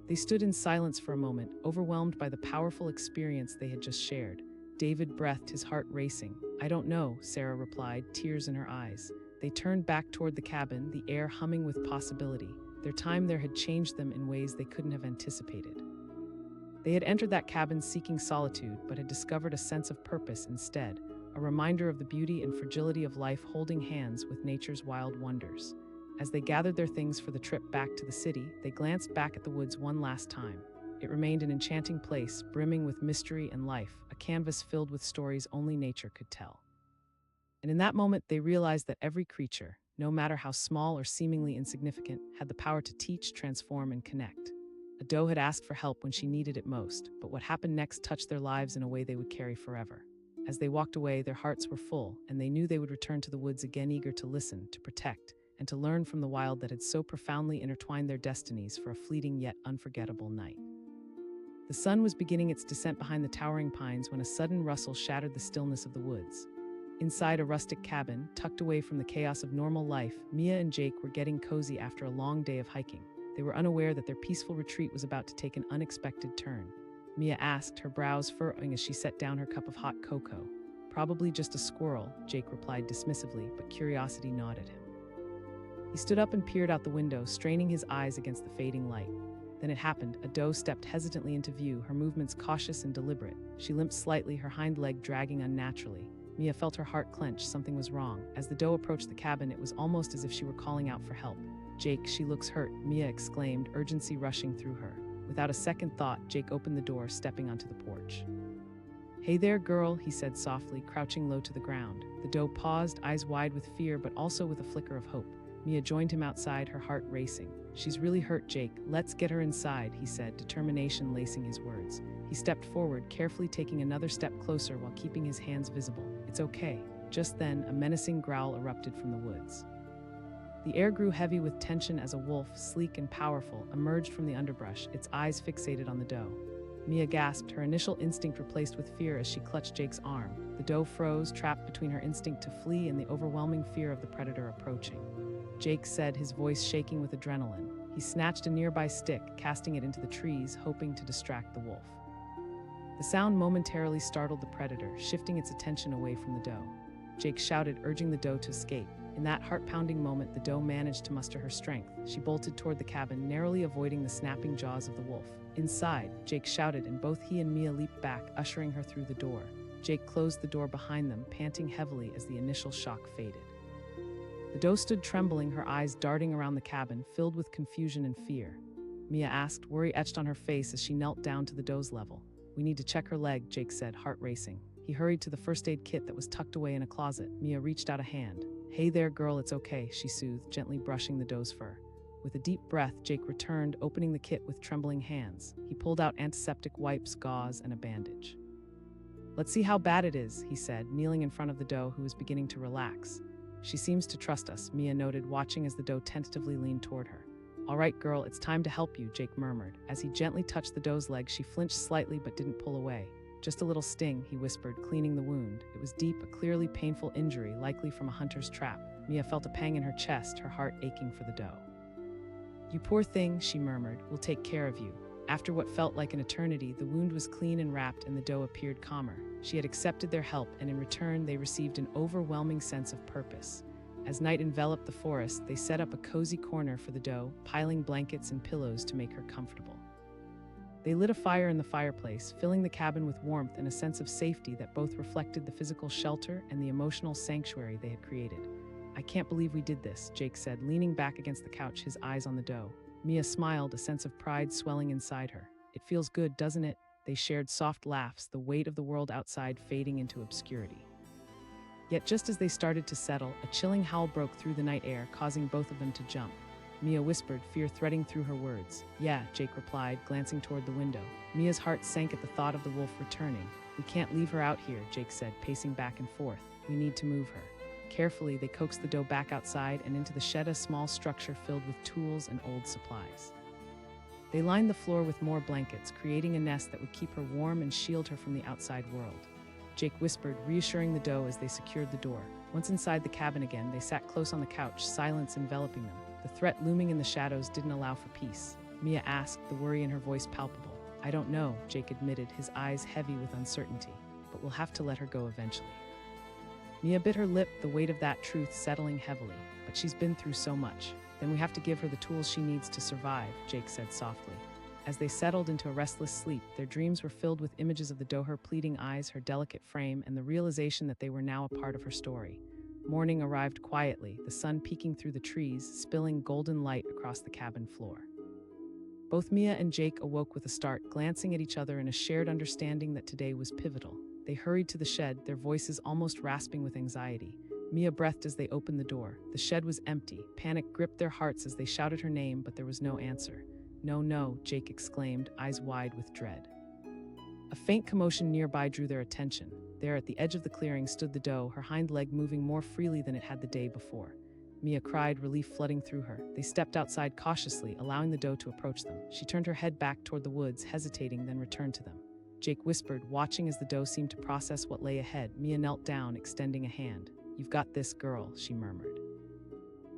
They stood in silence for a moment, overwhelmed by the powerful experience they had just shared. David breathed, his heart racing. "I don't know," Sarah replied, tears in her eyes. They turned back toward the cabin, the air humming with possibility. Their time there had changed them in ways they couldn't have anticipated. They had entered that cabin seeking solitude, but had discovered a sense of purpose instead, a reminder of the beauty and fragility of life holding hands with nature's wild wonders. As they gathered their things for the trip back to the city, they glanced back at the woods one last time. It remained an enchanting place, brimming with mystery and life, a canvas filled with stories only nature could tell. And in that moment, they realized that every creature, no matter how small or seemingly insignificant, had the power to teach, transform, and connect. A doe had asked for help when she needed it most, but what happened next touched their lives in a way they would carry forever. As they walked away, their hearts were full, and they knew they would return to the woods again, eager to listen, to protect, and to learn from the wild that had so profoundly intertwined their destinies for a fleeting yet unforgettable night. The sun was beginning its descent behind the towering pines when a sudden rustle shattered the stillness of the woods. Inside a rustic cabin, tucked away from the chaos of normal life, Mia and Jake were getting cozy after a long day of hiking. They were unaware that their peaceful retreat was about to take an unexpected turn. Mia asked, her brows furrowing as she set down her cup of hot cocoa. "Probably just a squirrel," Jake replied dismissively, but curiosity gnawed at him. He stood up and peered out the window, straining his eyes against the fading light. Then it happened. A doe stepped hesitantly into view, her movements cautious and deliberate. She limped slightly, her hind leg dragging unnaturally. Mia felt her heart clench. Something was wrong. As the doe approached the cabin, it was almost as if she were calling out for help. "Jake, she looks hurt," Mia exclaimed, urgency rushing through her. Without a second thought, Jake opened the door, stepping onto the porch. "Hey there, girl," he said softly, crouching low to the ground. The doe paused, eyes wide with fear, but also with a flicker of hope. Mia joined him outside, her heart racing. "She's really hurt, Jake. Let's get her inside," he said, determination lacing his words. He stepped forward, carefully taking another step closer while keeping his hands visible. "It's okay." Just then, a menacing growl erupted from the woods. The air grew heavy with tension as a wolf, sleek and powerful, emerged from the underbrush, its eyes fixated on the doe. Mia gasped, her initial instinct replaced with fear as she clutched Jake's arm. The doe froze, trapped between her instinct to flee and the overwhelming fear of the predator approaching. Jake said, his voice shaking with adrenaline. He snatched a nearby stick, casting it into the trees, hoping to distract the wolf. The sound momentarily startled the predator, shifting its attention away from the doe. Jake shouted, urging the doe to escape. In that heart-pounding moment, the doe managed to muster her strength. She bolted toward the cabin, narrowly avoiding the snapping jaws of the wolf. Inside, Jake shouted, and both he and Mia leaped back, ushering her through the door. Jake closed the door behind them, panting heavily as the initial shock faded. The doe stood trembling, her eyes darting around the cabin, filled with confusion and fear. Mia asked, worry etched on her face as she knelt down to the doe's level. We need to check her leg, Jake said, heart racing. He hurried to the first aid kit that was tucked away in a closet. Mia reached out a hand. Hey there, girl, it's okay, she soothed, gently brushing the doe's fur. With a deep breath, Jake returned, opening the kit with trembling hands. He pulled out antiseptic wipes, gauze, and a bandage. Let's see how bad it is, he said, kneeling in front of the doe, who was beginning to relax. She seems to trust us, Mia noted, watching as the doe tentatively leaned toward her. All right, girl, it's time to help you, Jake murmured. As he gently touched the doe's leg, she flinched slightly but didn't pull away. Just a little sting, he whispered, cleaning the wound. It was deep, a clearly painful injury, likely from a hunter's trap. Mia felt a pang in her chest, her heart aching for the doe. You poor thing, she murmured, we'll take care of you. After what felt like an eternity, the wound was clean and wrapped and the doe appeared calmer. She had accepted their help, and in return they received an overwhelming sense of purpose. As night enveloped the forest, they set up a cozy corner for the doe, piling blankets and pillows to make her comfortable. They lit a fire in the fireplace, filling the cabin with warmth and a sense of safety that both reflected the physical shelter and the emotional sanctuary they had created. I can't believe we did this, Jake said, leaning back against the couch, his eyes on the doe. Mia smiled, a sense of pride swelling inside her. It feels good, doesn't it? They shared soft laughs, the weight of the world outside fading into obscurity. Yet just as they started to settle, a chilling howl broke through the night air, causing both of them to jump. Mia whispered, fear threading through her words. Yeah, Jake replied, glancing toward the window. Mia's heart sank at the thought of the wolf returning. We can't leave her out here, Jake said, pacing back and forth. We need to move her. Carefully, they coaxed the doe back outside and into the shed, a small structure filled with tools and old supplies. They lined the floor with more blankets, creating a nest that would keep her warm and shield her from the outside world. Jake whispered, reassuring the doe as they secured the door. Once inside the cabin again, they sat close on the couch, silence enveloping them. The threat looming in the shadows didn't allow for peace. Mia asked, the worry in her voice palpable. I don't know, Jake admitted, his eyes heavy with uncertainty, but we'll have to let her go eventually. Mia bit her lip, the weight of that truth settling heavily. But she's been through so much. Then we have to give her the tools she needs to survive, Jake said softly. As they settled into a restless sleep, their dreams were filled with images of the doe, her pleading eyes, her delicate frame, and the realization that they were now a part of her story. Morning arrived quietly, the sun peeking through the trees, spilling golden light across the cabin floor. Both Mia and Jake awoke with a start, glancing at each other in a shared understanding that today was pivotal. They hurried to the shed, their voices almost rasping with anxiety. Mia breathed as they opened the door. The shed was empty. Panic gripped their hearts as they shouted her name, but there was no answer. No, no, Jake exclaimed, eyes wide with dread. A faint commotion nearby drew their attention. There at the edge of the clearing stood the doe, her hind leg moving more freely than it had the day before. Mia cried, relief flooding through her. They stepped outside cautiously, allowing the doe to approach them. She turned her head back toward the woods, hesitating, then returned to them. Jake whispered, watching as the doe seemed to process what lay ahead. Mia knelt down, extending a hand. You've got this, girl, she murmured.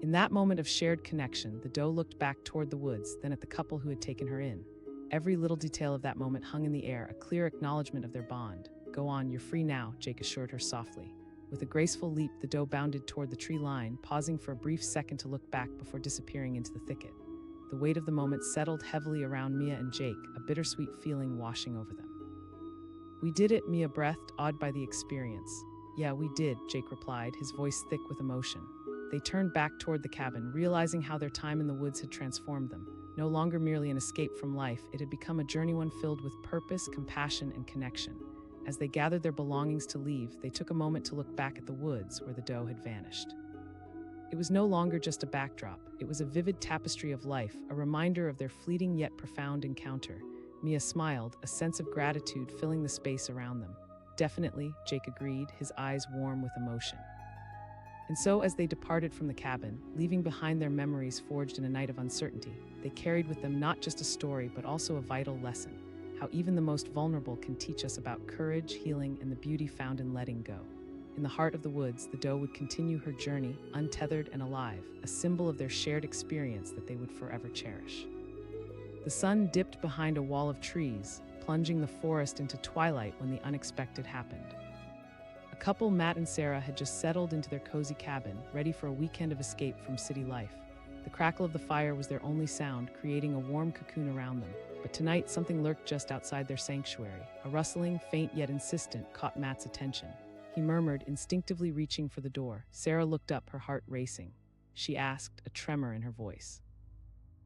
In that moment of shared connection, the doe looked back toward the woods, then at the couple who had taken her in. Every little detail of that moment hung in the air, a clear acknowledgement of their bond. Go on, you're free now, Jake assured her softly. With a graceful leap, the doe bounded toward the tree line, pausing for a brief second to look back before disappearing into the thicket. The weight of the moment settled heavily around Mia and Jake, a bittersweet feeling washing over them. We did it, Mia breathed, awed by the experience. Yeah, we did, Jake replied, his voice thick with emotion. They turned back toward the cabin, realizing how their time in the woods had transformed them. No longer merely an escape from life, it had become a journey one filled with purpose, compassion, and connection. As they gathered their belongings to leave, they took a moment to look back at the woods where the doe had vanished. It was no longer just a backdrop. It was a vivid tapestry of life, a reminder of their fleeting yet profound encounter. Mia smiled, a sense of gratitude filling the space around them. Definitely, Jake agreed, his eyes warm with emotion. And so, as they departed from the cabin, leaving behind their memories forged in a night of uncertainty, they carried with them not just a story, but also a vital lesson. how even the most vulnerable can teach us about courage, healing, and the beauty found in letting go. In the heart of the woods, the doe would continue her journey, untethered and alive, a symbol of their shared experience that they would forever cherish. The sun dipped behind a wall of trees, plunging the forest into twilight when the unexpected happened. A couple, Matt and Sarah, had just settled into their cozy cabin, ready for a weekend of escape from city life. The crackle of the fire was their only sound, creating a warm cocoon around them. But tonight, something lurked just outside their sanctuary. A rustling, faint yet insistent, caught Matt's attention. He murmured, instinctively reaching for the door. Sarah looked up, her heart racing. She asked, a tremor in her voice.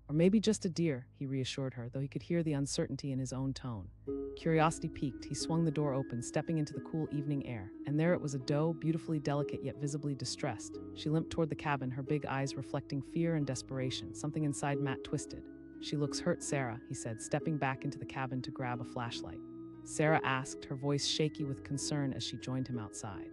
Or maybe just a deer, he reassured her, though he could hear the uncertainty in his own tone. Curiosity piqued, he swung the door open, stepping into the cool evening air. And there it was, a doe, beautifully delicate yet visibly distressed. She limped toward the cabin, her big eyes reflecting fear and desperation. Something inside Matt twisted. She looks hurt, Sarah, he said, stepping back into the cabin to grab a flashlight. Sarah asked, her voice shaky with concern as she joined him outside.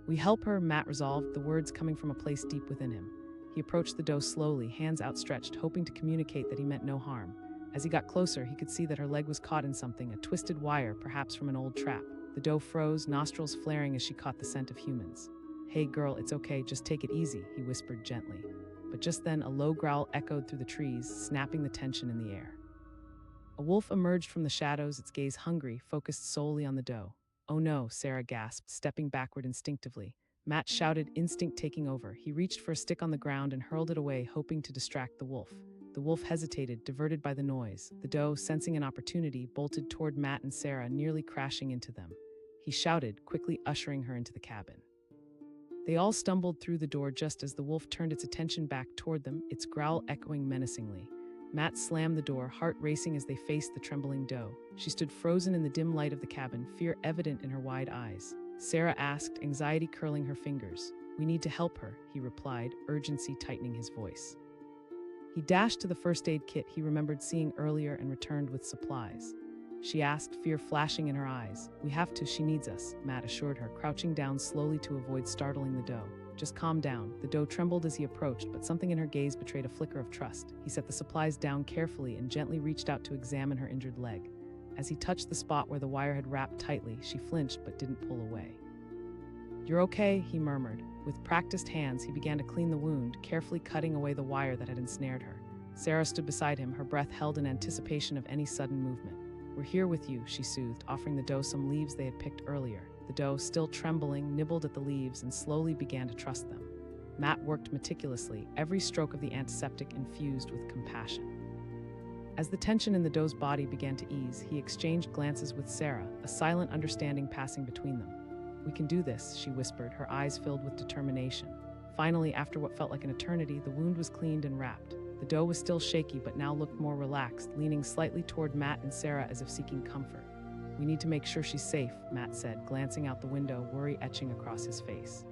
We help her, Matt resolved, the words coming from a place deep within him. He approached the doe slowly, hands outstretched, hoping to communicate that he meant no harm. As he got closer, he could see that her leg was caught in something, a twisted wire, perhaps from an old trap. The doe froze, nostrils flaring as she caught the scent of humans. Hey girl, it's okay, just take it easy, he whispered gently. But just then, a low growl echoed through the trees, snapping the tension in the air. A wolf emerged from the shadows, its gaze hungry, focused solely on the doe. Oh no, Sarah gasped, stepping backward instinctively. Matt shouted, instinct taking over. He reached for a stick on the ground and hurled it away, hoping to distract the wolf. The wolf hesitated, diverted by the noise. The doe, sensing an opportunity, bolted toward Matt and Sarah, nearly crashing into them. He shouted, quickly ushering her into the cabin. They all stumbled through the door just as the wolf turned its attention back toward them, its growl echoing menacingly. Matt slammed the door, heart racing as they faced the trembling doe. She stood frozen in the dim light of the cabin, fear evident in her wide eyes. Sarah asked, anxiety curling her fingers. We need to help her, he replied, urgency tightening his voice. He dashed to the first aid kit he remembered seeing earlier and returned with supplies. She asked, fear flashing in her eyes. We have to, she needs us, Matt assured her, crouching down slowly to avoid startling the doe. Just calm down. The doe trembled as he approached, but something in her gaze betrayed a flicker of trust. He set the supplies down carefully and gently reached out to examine her injured leg. As he touched the spot where the wire had wrapped tightly, she flinched but didn't pull away. You're okay, he murmured. With practiced hands, he began to clean the wound, carefully cutting away the wire that had ensnared her. Sarah stood beside him, her breath held in anticipation of any sudden movement. We're here with you, she soothed, offering the doe some leaves they had picked earlier. The doe, still trembling, nibbled at the leaves and slowly began to trust them. Matt worked meticulously, every stroke of the antiseptic infused with compassion. As the tension in the doe's body began to ease, he exchanged glances with Sarah, a silent understanding passing between them. We can do this, she whispered, her eyes filled with determination. Finally, after what felt like an eternity, the wound was cleaned and wrapped. The doe was still shaky but now looked more relaxed, leaning slightly toward Matt and Sarah as if seeking comfort. We need to make sure she's safe, Matt said, glancing out the window, worry etching across his face.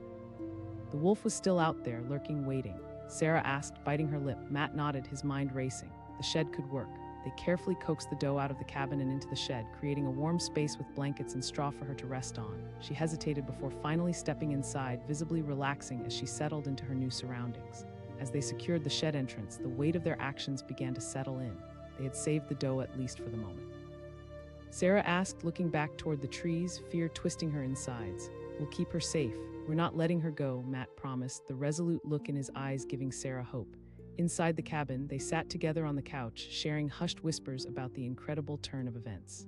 The wolf was still out there, lurking, waiting. Sarah asked, biting her lip. Matt nodded, his mind racing. The shed could work. They carefully coaxed the doe out of the cabin and into the shed, creating a warm space with blankets and straw for her to rest on. She hesitated before finally stepping inside, visibly relaxing as she settled into her new surroundings. As they secured the shed entrance, the weight of their actions began to settle in. They had saved the doe, at least for the moment. Sarah asked, looking back toward the trees, fear twisting her insides. We'll keep her safe. We're not letting her go, Matt promised, the resolute look in his eyes giving Sarah hope. Inside the cabin, they sat together on the couch, sharing hushed whispers about the incredible turn of events.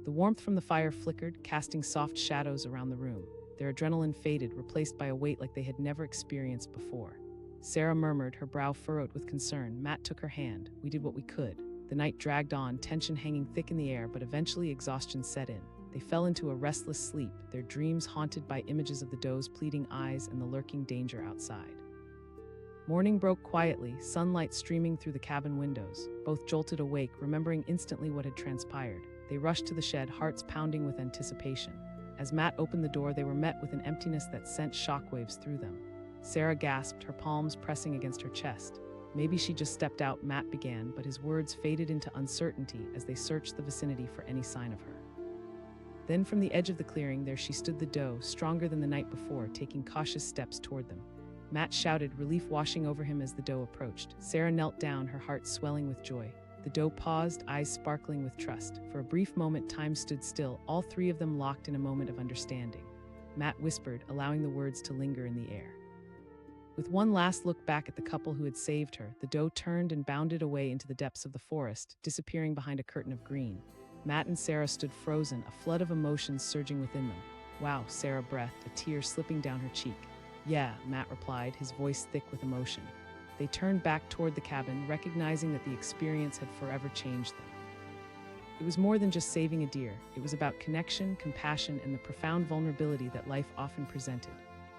The warmth from the fire flickered, casting soft shadows around the room. Their adrenaline faded, replaced by a weight like they had never experienced before. Sarah murmured, her brow furrowed with concern. Matt took her hand. We did what we could. The night dragged on, tension hanging thick in the air, but eventually exhaustion set in. They fell into a restless sleep, their dreams haunted by images of the doe's pleading eyes and the lurking danger outside. Morning broke quietly, sunlight streaming through the cabin windows. Both jolted awake, remembering instantly what had transpired. They rushed to the shed, hearts pounding with anticipation. As Matt opened the door, they were met with an emptiness that sent shockwaves through them. Sarah gasped, her palms pressing against her chest. Maybe she just stepped out, Matt began, but his words faded into uncertainty as they searched the vicinity for any sign of her. Then from the edge of the clearing, there she stood, the doe, stronger than the night before, taking cautious steps toward them. Matt shouted, relief washing over him as the doe approached. Sarah knelt down, her heart swelling with joy. The The doe paused, eyes sparkling with trust. For a brief moment, time stood still, all three of them locked in a moment of understanding. Matt whispered, allowing the words to linger in the air. With one last look back at the couple who had saved her, the doe turned and bounded away into the depths of the forest, disappearing behind a curtain of green. Matt and Sarah stood frozen, a flood of emotions surging within them. Wow, Sarah breathed, a tear slipping down her cheek. Yeah, Matt replied, his voice thick with emotion. They turned back toward the cabin, recognizing that the experience had forever changed them. It was more than just saving a deer. It was about connection, compassion, and the profound vulnerability that life often presented.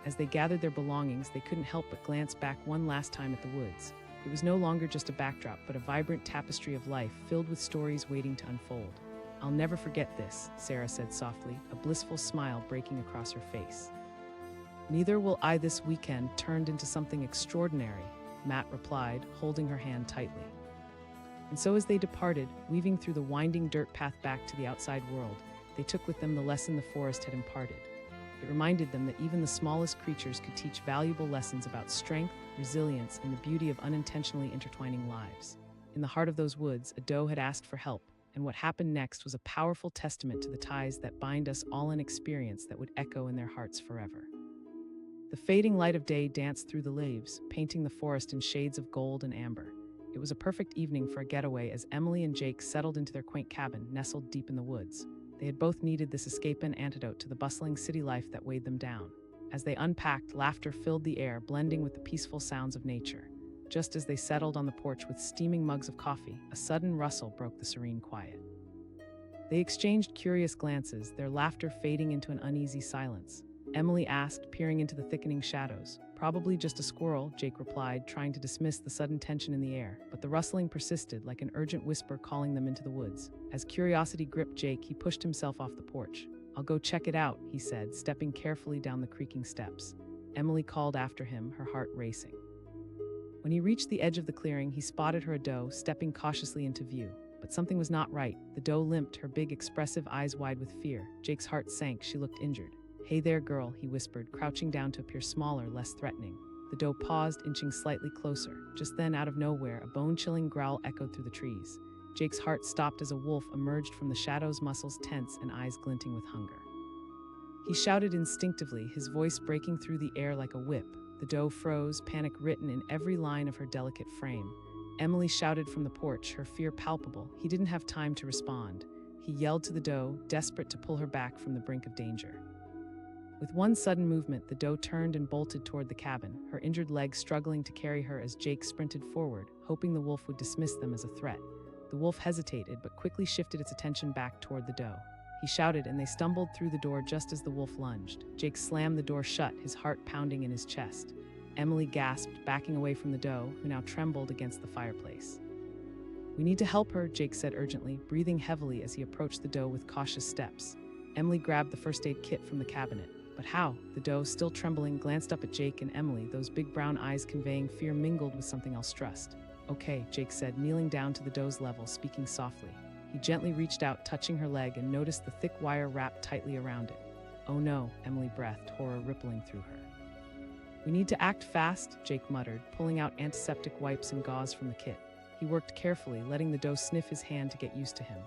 As they gathered their belongings, they couldn't help but glance back one last time at the woods. It was no longer just a backdrop, but a vibrant tapestry of life filled with stories waiting to unfold. I'll never forget this, Sarah said softly, a blissful smile breaking across her face. Neither will I. This weekend turned into something extraordinary, Matt replied, holding her hand tightly. And so as they departed, weaving through the winding dirt path back to the outside world, they took with them the lesson the forest had imparted. It reminded them that even the smallest creatures could teach valuable lessons about strength, resilience, and the beauty of unintentionally intertwining lives. In the heart of those woods, a doe had asked for help, and what happened next was a powerful testament to the ties that bind us all, an experience that would echo in their hearts forever. The fading light of day danced through the leaves, painting the forest in shades of gold and amber. It was a perfect evening for a getaway as Emily and Jake settled into their quaint cabin, nestled deep in the woods. They had both needed this escape and antidote to the bustling city life that weighed them down. As they unpacked, laughter filled the air, blending with the peaceful sounds of nature. Just as they settled on the porch with steaming mugs of coffee, a sudden rustle broke the serene quiet. They exchanged curious glances, their laughter fading into an uneasy silence. Emily asked, peering into the thickening shadows. Probably just a squirrel, Jake replied, trying to dismiss the sudden tension in the air, but the rustling persisted, like an urgent whisper calling them into the woods. As curiosity gripped Jake, he pushed himself off the porch. I'll go check it out, he said, stepping carefully down the creaking steps. Emily called after him, her heart racing. When he reached the edge of the clearing, he spotted her doe, stepping cautiously into view. But something was not right. The doe limped, her big, expressive eyes wide with fear. Jake's heart sank, she looked injured. Hey there, girl, he whispered, crouching down to appear smaller, less threatening. The doe paused, inching slightly closer. Just then, out of nowhere, a bone-chilling growl echoed through the trees. Jake's heart stopped as a wolf emerged from the shadows, muscles tense and eyes glinting with hunger. He shouted instinctively, his voice breaking through the air like a whip. The doe froze, panic written in every line of her delicate frame. Emily shouted from the porch, her fear palpable. He didn't have time to respond. He yelled to the doe, desperate to pull her back from the brink of danger. With one sudden movement, the doe turned and bolted toward the cabin, her injured legs struggling to carry her as Jake sprinted forward, hoping the wolf would dismiss them as a threat. The wolf hesitated, but quickly shifted its attention back toward the doe. He shouted, and they stumbled through the door just as the wolf lunged. Jake slammed the door shut, his heart pounding in his chest. Emily gasped, backing away from the doe, who now trembled against the fireplace. We need to help her, Jake said urgently, breathing heavily as he approached the doe with cautious steps. Emily grabbed the first aid kit from the cabinet. But how? The doe, still trembling, glanced up at Jake and Emily, those big brown eyes conveying fear mingled with something else trust. Okay, Jake said, kneeling down to the doe's level, speaking softly. He gently reached out, touching her leg, and noticed the thick wire wrapped tightly around it. Oh no, Emily breathed, horror rippling through her. We need to act fast, Jake muttered, pulling out antiseptic wipes and gauze from the kit. He worked carefully, letting the doe sniff his hand to get used to him.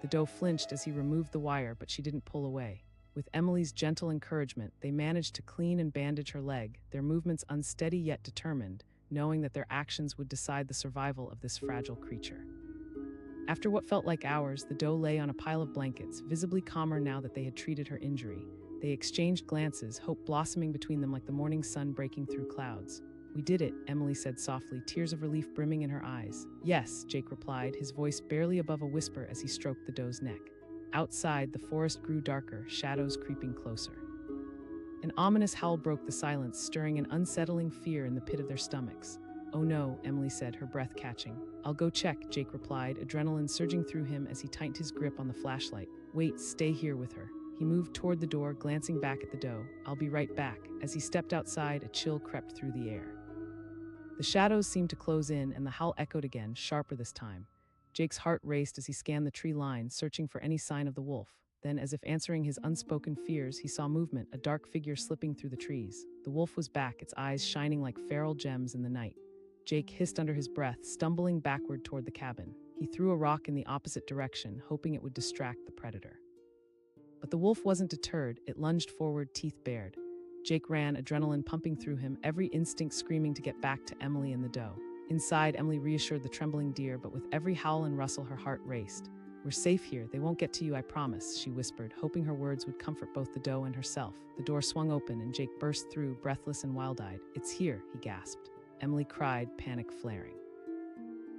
The doe flinched as he removed the wire, but she didn't pull away. With Emily's gentle encouragement, they managed to clean and bandage her leg, their movements unsteady yet determined, knowing that their actions would decide the survival of this fragile creature. After what felt like hours, the doe lay on a pile of blankets, visibly calmer now that they had treated her injury. They exchanged glances, hope blossoming between them like the morning sun breaking through clouds. We did it, Emily said softly, tears of relief brimming in her eyes. Yes, Jake replied, his voice barely above a whisper as he stroked the doe's neck. Outside, the forest grew darker, shadows creeping closer. An ominous howl broke the silence, stirring an unsettling fear in the pit of their stomachs. Oh no, Emily said, her breath catching. I'll go check, Jake replied, adrenaline surging through him as he tightened his grip on the flashlight. Wait, stay here with her. He moved toward the door, glancing back at the doe. I'll be right back. As he stepped outside, a chill crept through the air. The shadows seemed to close in, and the howl echoed again, sharper this time. Jake's heart raced as he scanned the tree line, searching for any sign of the wolf. Then, as if answering his unspoken fears, he saw movement, a dark figure slipping through the trees. The wolf was back, its eyes shining like feral gems in the night. Jake hissed under his breath, stumbling backward toward the cabin. He threw a rock in the opposite direction, hoping it would distract the predator. But the wolf wasn't deterred. It lunged forward, teeth bared. Jake ran, adrenaline pumping through him, every instinct screaming to get back to Emily and the doe. Inside, Emily reassured the trembling deer, but with every howl and rustle, her heart raced. "We're safe here. They won't get to you, I promise," she whispered, hoping her words would comfort both the doe and herself. The door swung open, and Jake burst through, breathless and wild-eyed. "It's here," he gasped. Emily cried, panic flaring.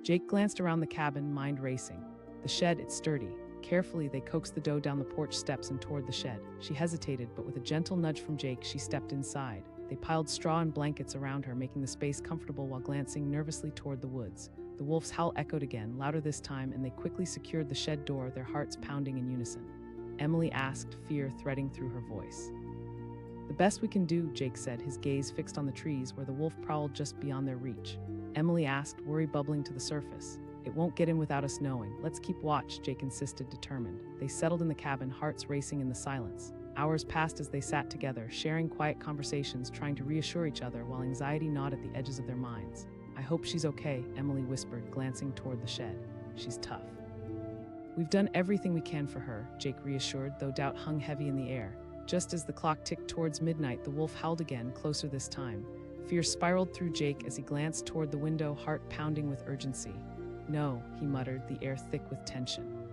Jake glanced around the cabin, mind racing. The shed, it's sturdy. Carefully, they coaxed the doe down the porch steps and toward the shed. She hesitated, but with a gentle nudge from Jake, she stepped inside. They piled straw and blankets around her, making the space comfortable while glancing nervously toward the woods. The wolf's howl echoed again, louder this time, and they quickly secured the shed door, their hearts pounding in unison. Emily asked, fear threading through her voice. "The best we can do," Jake said, his gaze fixed on the trees where the wolf prowled just beyond their reach. Emily asked, worry bubbling to the surface. "It won't get in without us knowing. Let's keep watch," Jake insisted, determined. They settled in the cabin, hearts racing in the silence. Hours passed as they sat together, sharing quiet conversations, trying to reassure each other while anxiety gnawed at the edges of their minds. "I hope she's okay," Emily whispered, glancing toward the shed. "She's tough." "We've done everything we can for her," Jake reassured, though doubt hung heavy in the air. Just as the clock ticked towards midnight, the wolf howled again, closer this time. Fear spiraled through Jake as he glanced toward the window, heart pounding with urgency. "No," he muttered, the air thick with tension.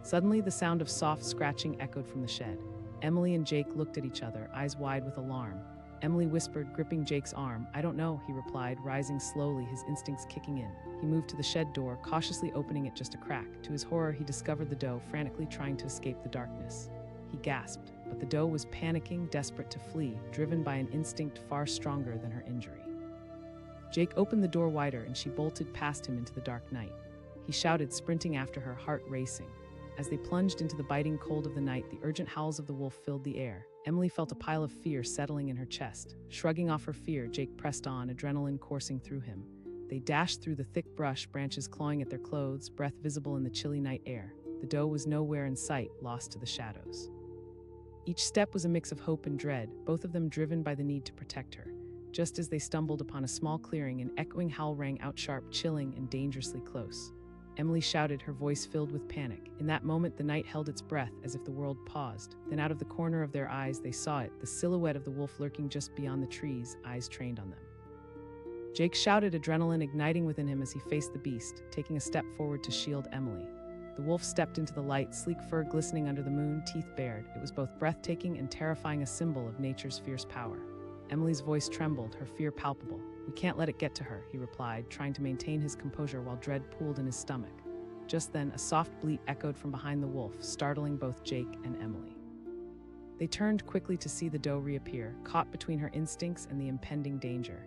Suddenly, the sound of soft scratching echoed from the shed. Emily and Jake looked at each other, eyes wide with alarm. Emily whispered, gripping Jake's arm. "I don't know," he replied, rising slowly, his instincts kicking in. He moved to the shed door, cautiously opening it just a crack. To his horror, he discovered the doe frantically trying to escape the darkness. He gasped, but the doe was panicking, desperate to flee, driven by an instinct far stronger than her injury. Jake opened the door wider, and she bolted past him into the dark night. He shouted, sprinting after her, heart racing. As they plunged into the biting cold of the night, the urgent howls of the wolf filled the air. Emily felt a pile of fear settling in her chest. Shrugging off her fear, Jake pressed on, adrenaline coursing through him. They dashed through the thick brush, branches clawing at their clothes, breath visible in the chilly night air. The doe was nowhere in sight, lost to the shadows. Each step was a mix of hope and dread, both of them driven by the need to protect her. Just as they stumbled upon a small clearing, an echoing howl rang out, sharp, chilling, and dangerously close. Emily shouted, her voice filled with panic. In that moment, the night held its breath, as if the world paused. Then out of the corner of their eyes, they saw it, the silhouette of the wolf lurking just beyond the trees, eyes trained on them. Jake shouted, adrenaline igniting within him as he faced the beast, taking a step forward to shield Emily. The wolf stepped into the light, sleek fur glistening under the moon, teeth bared. It was both breathtaking and terrifying, a symbol of nature's fierce power. Emily's voice trembled, her fear palpable. "We can't let it get to her," he replied, trying to maintain his composure while dread pooled in his stomach. Just then, a soft bleat echoed from behind the wolf, startling both Jake and Emily. They turned quickly to see the doe reappear, caught between her instincts and the impending danger.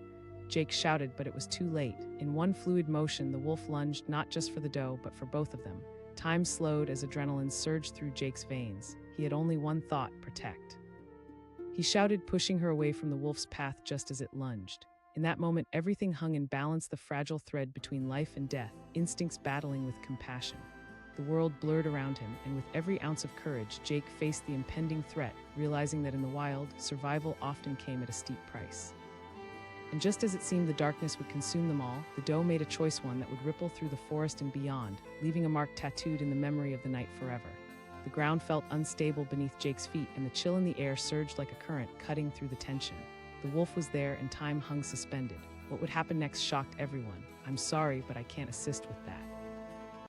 Jake shouted, but it was too late. In one fluid motion, the wolf lunged not just for the doe, but for both of them. Time slowed as adrenaline surged through Jake's veins. He had only one thought: protect. He shouted, pushing her away from the wolf's path just as it lunged. In that moment, everything hung in balance, the fragile thread between life and death, instincts battling with compassion. The world blurred around him, and with every ounce of courage, Jake faced the impending threat, realizing that in the wild, survival often came at a steep price. And just as it seemed the darkness would consume them all, the doe made a choice, one that would ripple through the forest and beyond, leaving a mark tattooed in the memory of the night forever. The ground felt unstable beneath Jake's feet, and the chill in the air surged like a current, cutting through the tension. The wolf was there, and time hung suspended. What would happen next shocked everyone. "I'm sorry, but I can't assist with that."